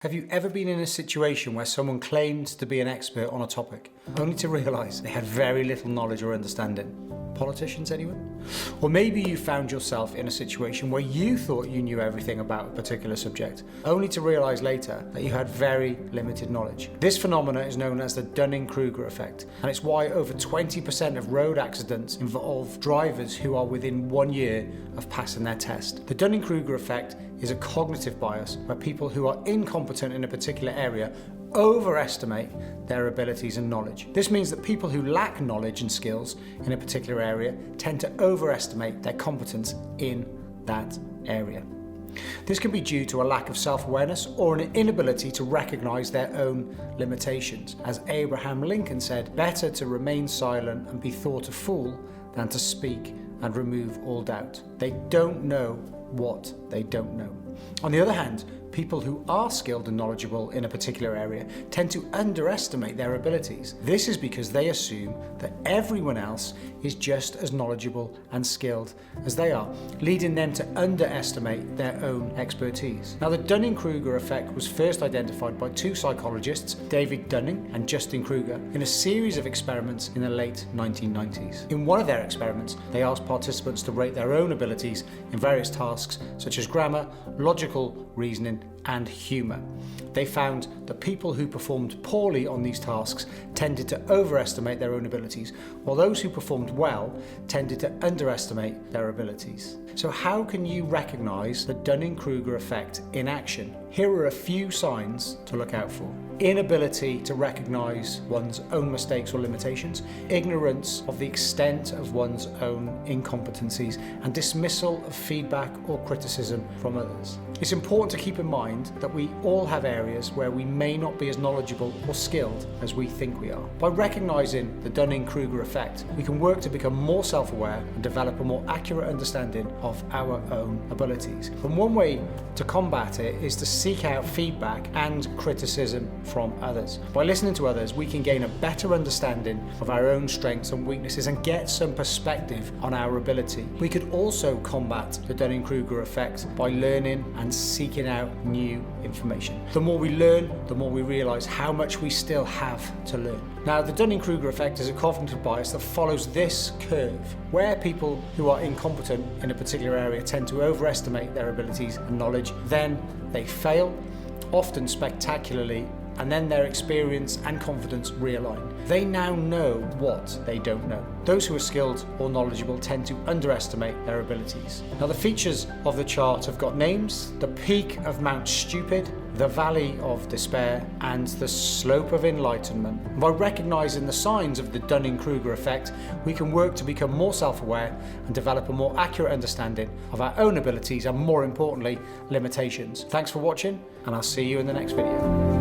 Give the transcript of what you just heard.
Have you ever been in a situation where someone claimed to be an expert on a topic, only to realise they had very little knowledge or understanding? Politicians, anyone? Or maybe you found yourself in a situation where you thought you knew everything about a particular subject, only to realise later that you had very limited knowledge. This phenomenon is known as the Dunning-Kruger Effect, and it's why over 20% of road accidents involve drivers who are within 1 year of passing their test. The Dunning-Kruger Effect is a cognitive bias where people who are incompetent in a particular area overestimate their abilities and knowledge. This means that people who lack knowledge and skills in a particular area tend to overestimate their competence in that area. This can be due to a lack of self-awareness or an inability to recognise their own limitations. As Abraham Lincoln said, "Better to remain silent and be thought a fool than to speak and remove all doubt." They don't know what they don't know. On the other hand, people who are skilled and knowledgeable in a particular area tend to underestimate their abilities. This is because they assume that everyone else is just as knowledgeable and skilled as they are, leading them to underestimate their own expertise. Now, the Dunning-Kruger effect was first identified by two psychologists, David Dunning and Justin Kruger, in a series of experiments in the late 1990s. In one of their experiments, they asked participants to rate their own abilities in various tasks such as grammar, logical reasoning, and humour. They found that people who performed poorly on these tasks tended to overestimate their own abilities, while those who performed well tended to underestimate their abilities. So how can you recognise the Dunning-Kruger effect in action? Here are a few signs to look out for. Inability to recognise one's own mistakes or limitations, ignorance of the extent of one's own incompetencies, and dismissal of feedback or criticism from others. It's important to keep in mind that we all have areas where we may not be as knowledgeable or skilled as we think we are. By recognising the Dunning-Kruger effect, we can work to become more self-aware and develop a more accurate understanding of our own abilities. And one way to combat it is to seek out feedback and criticism from others. By listening to others, we can gain a better understanding of our own strengths and weaknesses and get some perspective on our ability. We could also combat the Dunning-Kruger effect by learning and seeking out new information. The more we learn, the more we realise how much we still have to learn. Now, the Dunning-Kruger effect is a cognitive bias that follows this curve, where people who are incompetent in a particular area tend to overestimate their abilities and knowledge, then they fail, often spectacularly, and then their experience and confidence realign. They now know what they don't know. Those who are skilled or knowledgeable tend to underestimate their abilities. Now, the features of the chart have got names: the peak of Mount Stupid, the valley of despair, and the slope of enlightenment. By recognising the signs of the Dunning-Kruger effect, we can work to become more self-aware and develop a more accurate understanding of our own abilities and, more importantly, limitations. Thanks for watching, and I'll see you in the next video.